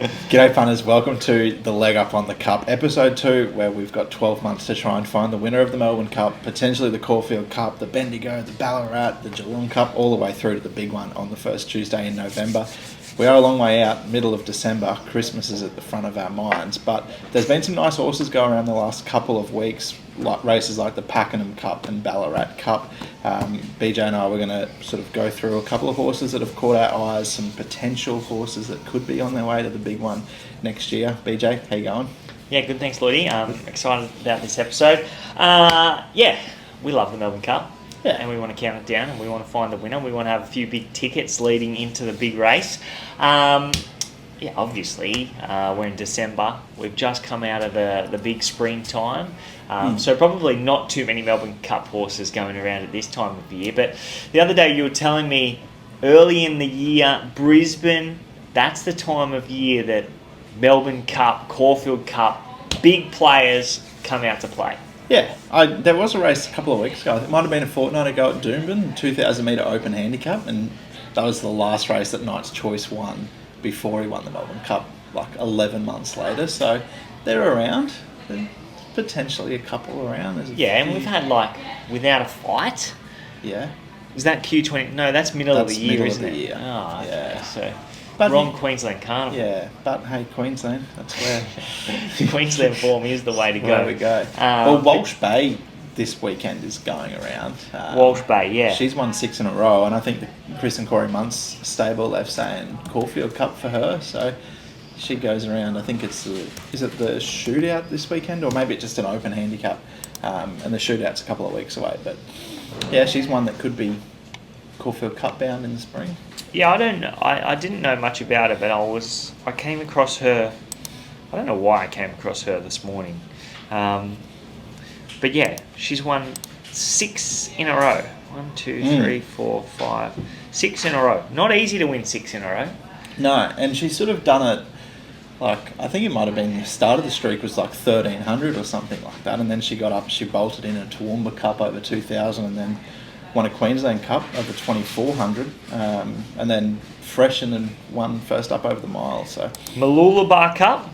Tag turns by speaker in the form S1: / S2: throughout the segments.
S1: G'day punters, welcome to the Leg Up on the Cup, episode 2, where we've got 12 months to try and find the winner of the Melbourne Cup, potentially the Caulfield Cup, the Bendigo, the Ballarat, the Geelong Cup, all the way through to the big one on the first Tuesday in November. We are a long way out, middle of December. Christmas is at the front of our minds, but there's been some nice horses go around the last couple of weeks, like races like the Pakenham Cup and Ballarat Cup. BJ and I were going to sort of go through a couple of horses that have caught our eyes, some potential horses that could be on their way to the big one next year. BJ, how you going?
S2: Yeah, good, thanks, Lloydie. Excited about this episode. We love the Melbourne Cup.
S1: Yeah.
S2: And we want to count it down and we want to find the winner. We want to have a few big tickets leading into the big race. Obviously, we're in December. We've just come out of the big springtime. So probably not too many Melbourne Cup horses going around at this time of the year. But the other day you were telling me early in the year, Brisbane, that's the time of year that Melbourne Cup, Caulfield Cup, big players come out to play.
S1: Yeah, there was a race a couple of weeks ago. It might have been a fortnight ago at Doomben, 2,000 metre open handicap, and that was the last race that Knight's Choice won before he won the Melbourne Cup, like 11 months later. So they're around. There's potentially a couple around.
S2: And we've had without a fight.
S1: Yeah.
S2: Is that Q20? No, that's middle of the year, isn't it?
S1: Year.
S2: Oh, okay.
S1: Yeah.
S2: So
S1: but
S2: wrong Queensland Carnival.
S1: Yeah, but hey, Queensland, that's where
S2: Queensland form is the way to go.
S1: There we go. Well, Walsh Bay this weekend is going around.
S2: Walsh Bay, yeah.
S1: She's won 6 in a row, and I think the Chris and Corey Muntz stable, they're saying Caulfield Cup for her, so she goes around. I think is it the shootout this weekend, or maybe it's just an open handicap, and the shootout's a couple of weeks away, but yeah, she's one that could be Caulfield Cup bound in the spring.
S2: Yeah, I don't know. I didn't know much about it, but I came across her. I don't know why I came across her this morning. But yeah, she's won 6 in a row. 1, 2, 3, 4, 5, 6 in a row. Not easy to win 6 in a row.
S1: No, and she's sort of done it, I think it might have been the start of the streak was 1,300 or something like that, and then she got up, she bolted in a Toowoomba Cup over 2,000, and then won a Queensland Cup over 2,400, and then freshened and won first up over the mile. So
S2: Mooloolaba Cup.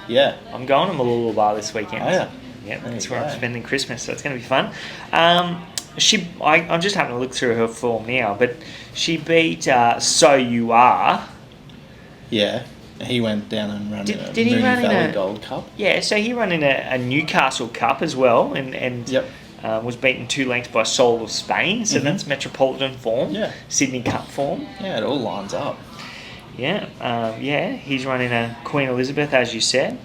S1: Yeah,
S2: I'm going to Mooloolaba this weekend.
S1: Oh yeah,
S2: yeah, that's where I'm spending Christmas, so it's going to be fun. I'm just having a look through her form now, but she beat So You Are.
S1: Yeah, he went down and ran in a
S2: Moonee
S1: Valley Gold Cup.
S2: Yeah, so he ran in a Newcastle Cup as well, and
S1: yep.
S2: Was beaten 2 lengths by Soul of Spain, so that's Metropolitan form, Sydney Cup form.
S1: Yeah, it all lines up.
S2: Yeah, he's running a Queen Elizabeth, as you said.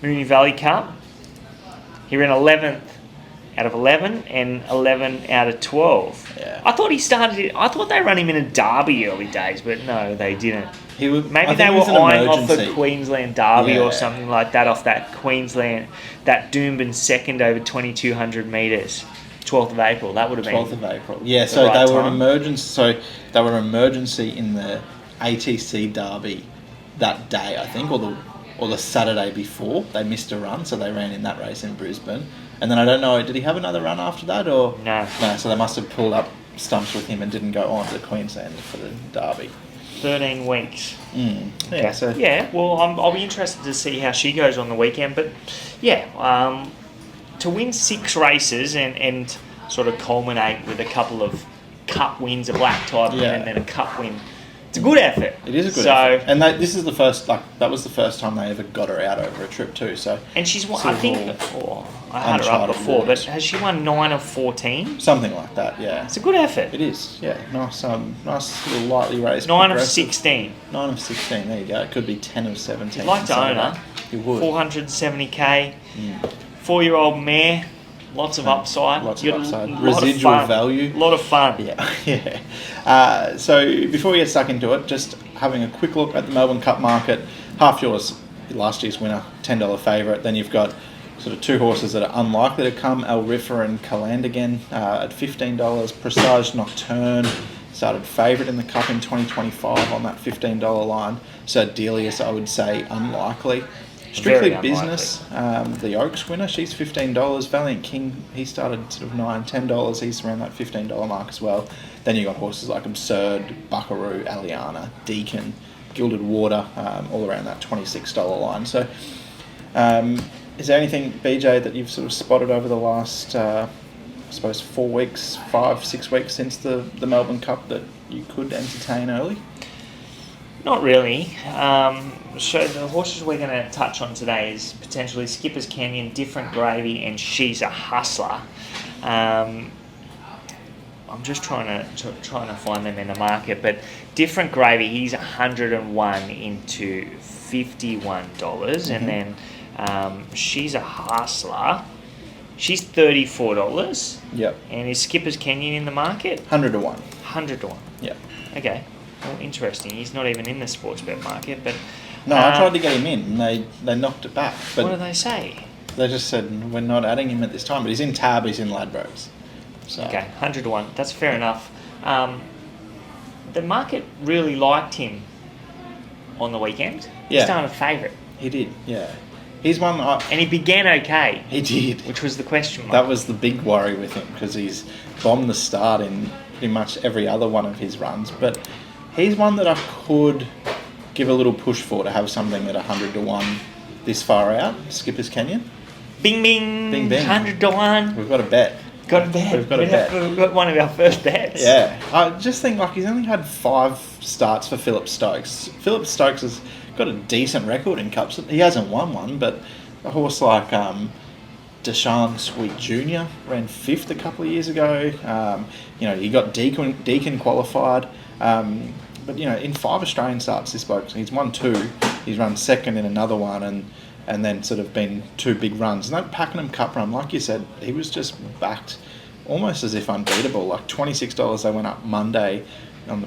S2: Moonee Valley Cup. He ran 11th out of 11 and 11 out of 12.
S1: Yeah.
S2: I thought they ran him in a derby early days, but no, they didn't. Maybe they were eyeing off the Queensland Derby or something like that, off that Queensland, that Doomben second over 2,200 metres, 12th of April. That would have been
S1: 12th of April. Yeah, so they were an emergency. So they were an emergency in the ATC Derby that day, I think, or the Saturday before. They missed a run, so they ran in that race in Brisbane. And then I don't know, did he have another run after that, or
S2: no?
S1: So they must have pulled up stumps with him and didn't go on to Queensland for the Derby.
S2: 13 weeks.
S1: Okay.
S2: Yeah, well, I'll be interested to see how she goes on the weekend. But, to win 6 races and sort of culminate with a couple of cup wins, a black tie win and then a cup win, it's a good effort.
S1: It is a good effort. And this is the first, that was the first time they ever got her out over a trip too. So.
S2: And she's won, I think, I had her up before, but has she won 9 of 14?
S1: Something like that, yeah.
S2: It's a good effort.
S1: It is, yeah. Nice little lightly raised.
S2: 9 of 16.
S1: 9 of 16, there you go. It could be 10 of 17.
S2: You'd like to own her.
S1: You would.
S2: 470k. 4-year-old mare. Lots of upside.
S1: Residual value.
S2: A lot of fun.
S1: Yeah. So before we get stuck into it, just having a quick look at the Melbourne Cup market. Half yours, last year's winner, $10 favourite. Then you've got sort of 2 horses that are unlikely to come, El Rifa and Calandigan at $15. Presage Nocturne started favourite in the Cup in 2025 on that $15 line. So Delius, I would say, unlikely. Strictly Business, the Oaks winner, she's $15. Valiant King, he started sort of $9, $10. He's around that $15 mark as well. Then you got horses like Absurd, Buckaroo, Aliana, Deacon, Gilded Water, all around that $26 line. So is there anything, BJ, that you've sort of spotted over the last, I suppose, 4 weeks, 5-6 weeks since the Melbourne Cup that you could entertain early?
S2: Not really. So the horses we're going to touch on today is potentially Skipper's Canyon, Different Gravy, and She's a Hustler. I'm just trying to find them in the market, but Different Gravy, he's 101 into $51, and then She's a Hustler, she's $34.
S1: Yep.
S2: And is Skipper's Canyon in the market?
S1: 100 to 1.
S2: 100 to 1.
S1: Yep.
S2: Okay. Well, interesting. He's not even in the sports bet market, but
S1: no, I tried to get him in, and they knocked it back. But
S2: what do they say?
S1: They just said we're not adding him at this time, but he's in Tab, he's in Ladbrokes. So.
S2: Okay, 100 to 1. That's fair enough. The market really liked him on the weekend.
S1: Yeah.
S2: He's started a favourite.
S1: He did, yeah. He's one.
S2: And he began okay.
S1: He did.
S2: Which was the question mark.
S1: That was the big worry with him, because he's bombed the start in pretty much every other one of his runs. But he's one that I could give a little push for, to have something at 100 to 1 this far out. Skipper's Canyon.
S2: Bing, bing.
S1: Bing, bing.
S2: 100 to 1.
S1: We've got a bet.
S2: Got a bet.
S1: We've got a bet.
S2: We've got one of our first bets.
S1: Yeah. I just think, like, he's only had 5 starts for Philip Stokes. Philip Stokes has got a decent record in Cups. He hasn't won one, but a horse like Deshaun Sweet Jr. ran 5th a couple of years ago. He got Deacon qualified. But, in 5 Australian starts, this bloke, he's won 2. He's run second in another one, and then sort of been 2 big runs. And that Pakenham Cup run, like you said, he was just backed almost as if unbeatable. Like $26 they went up Monday on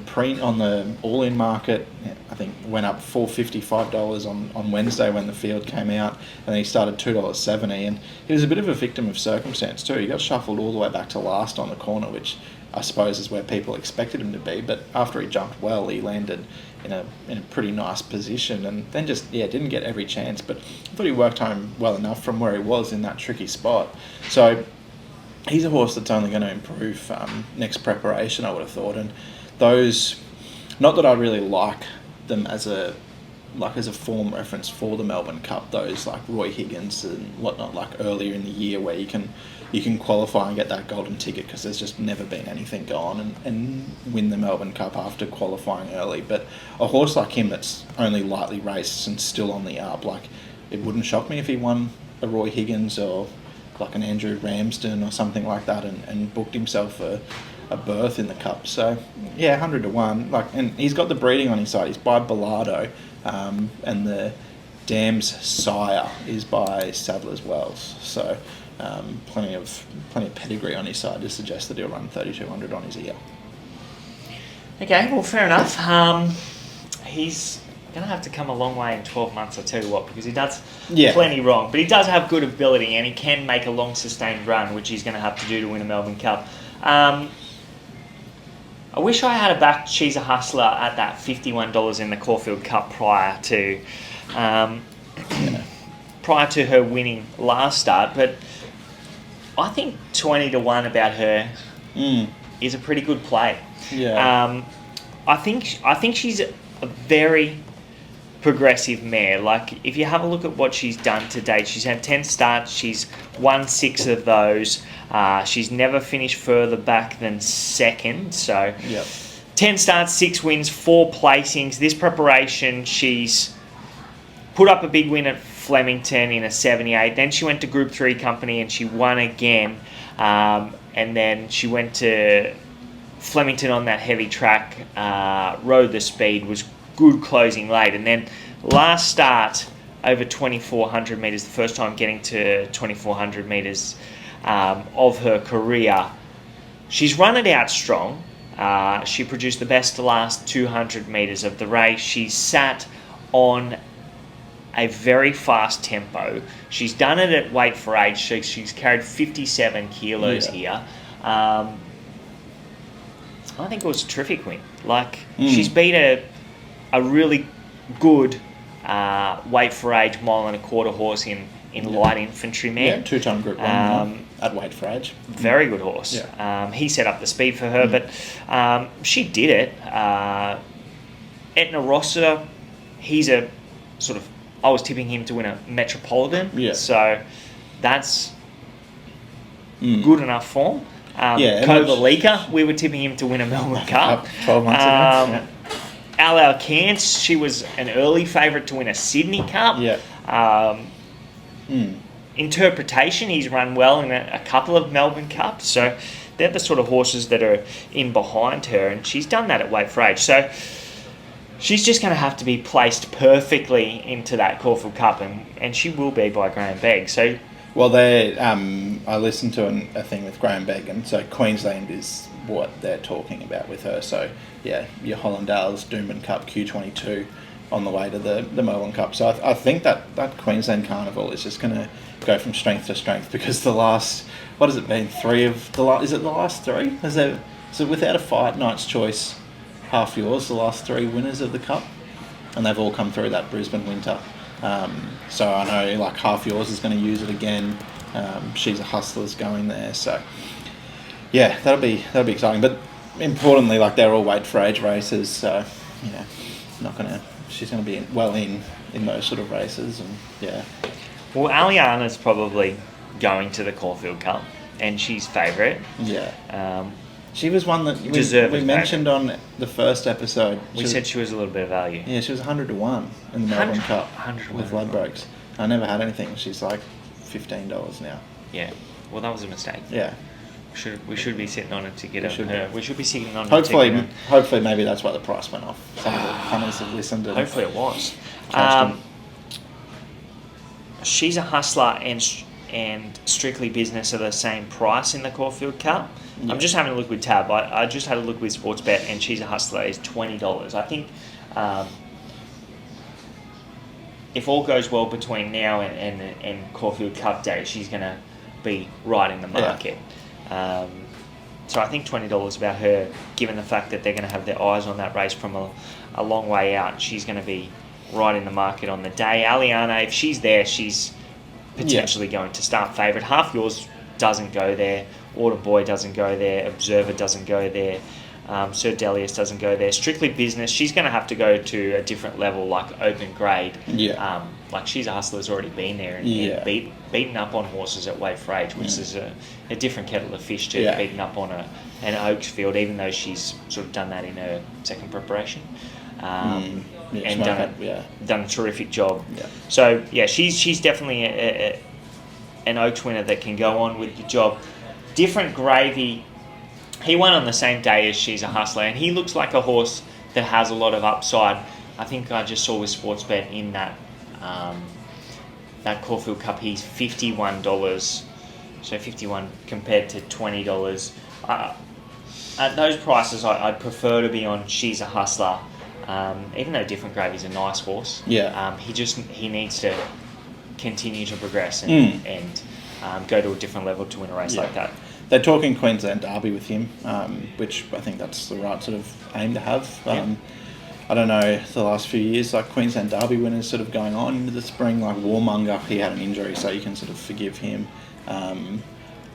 S1: the all-in market. I think went up $4.55 on Wednesday when the field came out, and then he started $2.70. And he was a bit of a victim of circumstance too. He got shuffled all the way back to last on the corner, which I suppose is where people expected him to be. But after he jumped well, he landed in a pretty nice position, and then just didn't get every chance. But I thought he worked home well enough from where he was in that tricky spot. So he's a horse that's only going to improve next preparation, I would have thought. And those, not that I really like them as a form reference for the Melbourne Cup, those like Roy Higgins and whatnot, like earlier in the year, where you can qualify and get that golden ticket, because there's just never been anything go on and win the Melbourne Cup after qualifying early. But a horse like him that's only lightly raced and still on the up, like, it wouldn't shock me if he won a Roy Higgins or like an Andrew Ramsden or something like that, and booked himself a berth in the Cup. So 100 to 1. Like, and he's got the breeding on his side. He's by Bilardo, and the Dam's Sire is by Sadler's Wells. So plenty of pedigree on his side to suggest that he'll run 3,200 on his ear.
S2: Okay, well, fair enough. He's going to have to come a long way in 12 months, I'll tell you what, because he does plenty wrong. But he does have good ability, and he can make a long sustained run, which he's going to have to do to win a Melbourne Cup. I wish I had a back She's a Hustler at that $51 in the Caulfield Cup prior to her winning last start, but I think 20 to 1 about her is a pretty good play.
S1: Yeah.
S2: I think she's a very progressive mare. Like, if you have a look at what she's done to date, she's had 10 starts, she's won 6 of those. She's never finished further back than second. So 10 starts, 6 wins, 4 placings. This preparation, she's put up a big win at Flemington in a 78. Then she went to Group 3 company and she won again. And then she went to Flemington on that heavy track, rode the speed, was good closing late. And then last start over 2,400 metres, the first time getting to 2,400 metres of her career. She's run it out strong. She produced the best last 200 metres of the race. She's sat on a very fast tempo. She's done it at weight for age. She's carried 57 kilos here. I think it was a terrific win. Like, she's beat a really good weight for age 1.25 mile horse in light infantry man.
S1: 2-time Group 1 at weight for age.
S2: Very good horse. Yeah. He set up the speed for her, but she did it. Etna Rossa he's a sort of, I was tipping him to win a Metropolitan.
S1: Yeah.
S2: So that's good enough form. Kovalika, we were tipping him to win a Melbourne Cup.
S1: 12 months ago.
S2: Al Kance, she was an early favourite to win a Sydney Cup.
S1: Yeah.
S2: Interpretation, he's run well in a couple of Melbourne Cups. So they're the sort of horses that are in behind her, and she's done that at weight for age. So she's just going to have to be placed perfectly into that Caulfield Cup, and she will be by Graham Begg. So,
S1: well, I listened to a thing with Graham Begg, and so Queensland is what they're talking about with her. So, yeah, your Hollandales Doomben Cup Q22 on the way to the Melbourne Cup. So I think that Queensland Carnival is just going to go from strength to strength, because the last, what has it been, is it the last three? So without a fight, Knight's Choice, Half Yours, the last three winners of the Cup, and they've all come through that Brisbane winter. So I know like Half Yours is going to use it again. She's a Hustler's going there. So yeah, that'll be exciting. But importantly, like, they're all weight for age races. So she's going to be well in those sort of races. And yeah.
S2: Well, Aliana's probably going to the Caulfield Cup, and she's favourite.
S1: Yeah. She was one that we mentioned on the first episode.
S2: We said she was a little bit of value.
S1: Yeah, she was 100-1 in the Melbourne Cup with Ladbrokes. I never had anything. She's like $15 now.
S2: Yeah. Well, that was a mistake.
S1: Yeah.
S2: We should be sitting on it to get her. We should be sitting on it.
S1: Hopefully, maybe that's why the price went off. Some of the punters have listened to.
S2: Hopefully, it was. She's a Hustler and Strictly Business are the same price in the Caulfield Cup. Yeah. I'm just having a look with Tab. I just had a look with Sportsbet, and She's a Hustler is $20. I think if all goes well between now and Caulfield Cup Day, she's going to be right in the market. Yeah. So I think $20 about her, given the fact that they're going to have their eyes on that race from a long way out. She's going to be right in the market on the day. Aliana, if she's there, she's potentially going to start favourite. Half Yours doesn't go there. Autumn Boy doesn't go there. Observer doesn't go there. Sir Delius doesn't go there. Strictly Business, she's going to have to go to a different level, like open grade.
S1: Yeah.
S2: Like She's a Hustler's already been there and beaten up on horses at weight for age, which is a different kettle of fish to beating up on an Oaks field, even though she's sort of done that in her second preparation. And done a terrific job. Yeah. So yeah, she's definitely an Oaks winner that can go on with the job. Different gravy. He won on the same day as She's a Hustler, and he looks like a horse that has a lot of upside. I think I just saw with Sportsbet in that Caulfield Cup, he's $51. So 51 compared to $20. At those prices, I'd prefer to be on She's a Hustler. Even though Different Gravy's a nice horse, he needs to continue to progress and go to a different level to win a race like that.
S1: They're talking Queensland Derby with him, which I think that's the right sort of aim to have. I don't know, the last few years, like Queensland Derby winners sort of going on into the spring, like Warmonger, he had an injury, so you can sort of forgive him. I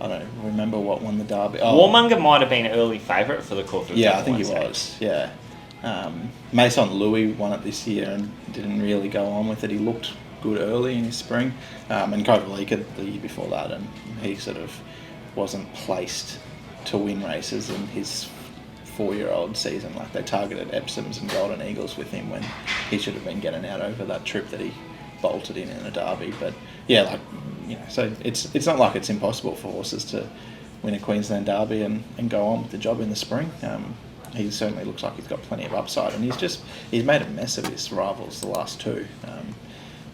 S1: don't remember what won the Derby.
S2: Warmonger might have been an early favourite for the Caulfield Cup.
S1: Yeah, I think he was, yeah. Mason Louis won it this year and didn't really go on with it. He looked good early in his spring. And Kovalika the year before that, and he sort of wasn't placed to win races in his 4-year-old season. Like, they targeted Epsoms and Golden Eagles with him when he should have been getting out over that trip that he bolted in a Derby. But yeah, like, you know, so it's not like it's impossible for horses to win a Queensland Derby and go on with the job in the spring. He certainly looks like he's got plenty of upside, and he's made a mess of his rivals the last two.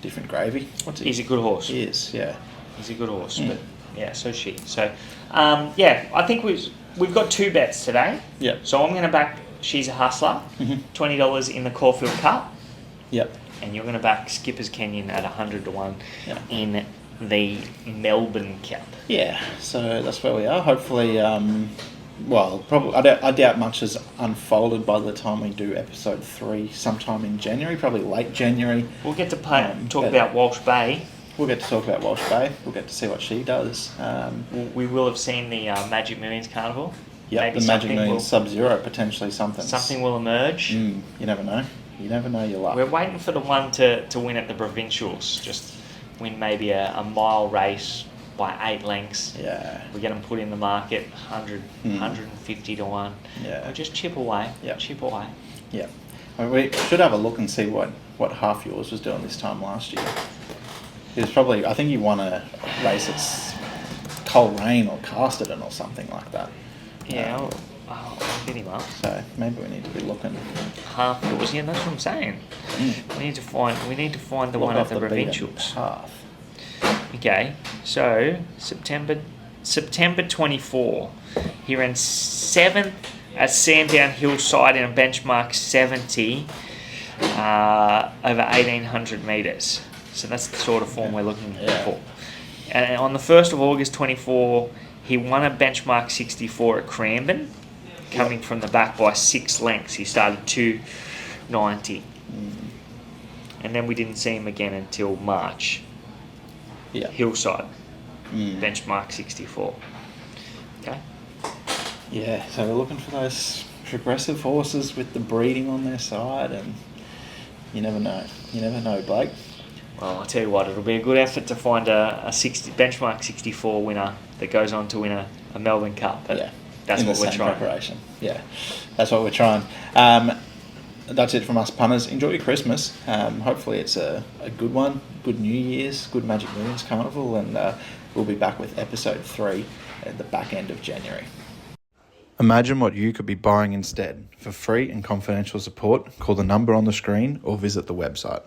S1: Different Gravy.
S2: He's a good horse.
S1: He is, yeah.
S2: He's a good horse, but yeah, so she. So, I think we've got two bets today.
S1: Yeah.
S2: So I'm going to back She's a Hustler, $20 in the Caulfield Cup.
S1: Yep.
S2: And you're going to back Skipper's Canyon at 100-1 in the Melbourne Cup.
S1: Yeah. So that's where we are. Hopefully, probably I doubt much has unfolded by the time we do episode 3, sometime in January, probably late January.
S2: We'll get to talk about Walsh Bay.
S1: We'll get to talk about Walsh Bay. We'll get to see what she does.
S2: We will have seen the Magic Millions Carnival.
S1: Yeah, the Magic Millions Sub-Zero, potentially something.
S2: Something will emerge.
S1: You never know. You never know your luck.
S2: We're waiting for the one to win at the provincials. Just win maybe a mile race by 8 lengths.
S1: Yeah.
S2: We get them put in the market, 100, 150 to 1.
S1: Yeah.
S2: We'll just chip away.
S1: Yep.
S2: Chip away.
S1: Yeah. We should have a look and see what half yours was doing this time last year. It was probably, I think he won a race at Coleraine or Casterton or something like that.
S2: Yeah, I'll get him up.
S1: So maybe we need to be looking.
S2: Half yours, yeah, that's what I'm saying. We need to find the one at the provincials.
S1: Path.
S2: Okay, so September 24, he ran 7th at Sandown Hillside in a benchmark 70 over 1,800 metres. So that's the sort of form we're looking for. And on the 1st of August 24, he won a benchmark 64 at Cranbourne, coming from the back by 6 lengths. He started 290. And then we didn't see him again until March.
S1: Yeah.
S2: Hillside, benchmark 64. Okay.
S1: Yeah, so we're looking for those progressive horses with the breeding on their side, and you never know. You never know, Blake.
S2: Well, I'll tell you what, it'll be a good effort to find a benchmark 64 winner that goes on to win a Melbourne Cup. But that's what we're trying.
S1: Preparation. Yeah, that's what we're trying. That's it from us punters. Enjoy your Christmas. Hopefully it's a good one. Good New Year's, good Magic Millions Carnival, and we'll be back with episode 3 at the back end of January. Imagine what you could be buying instead. For free and confidential support, call the number on the screen or visit the website.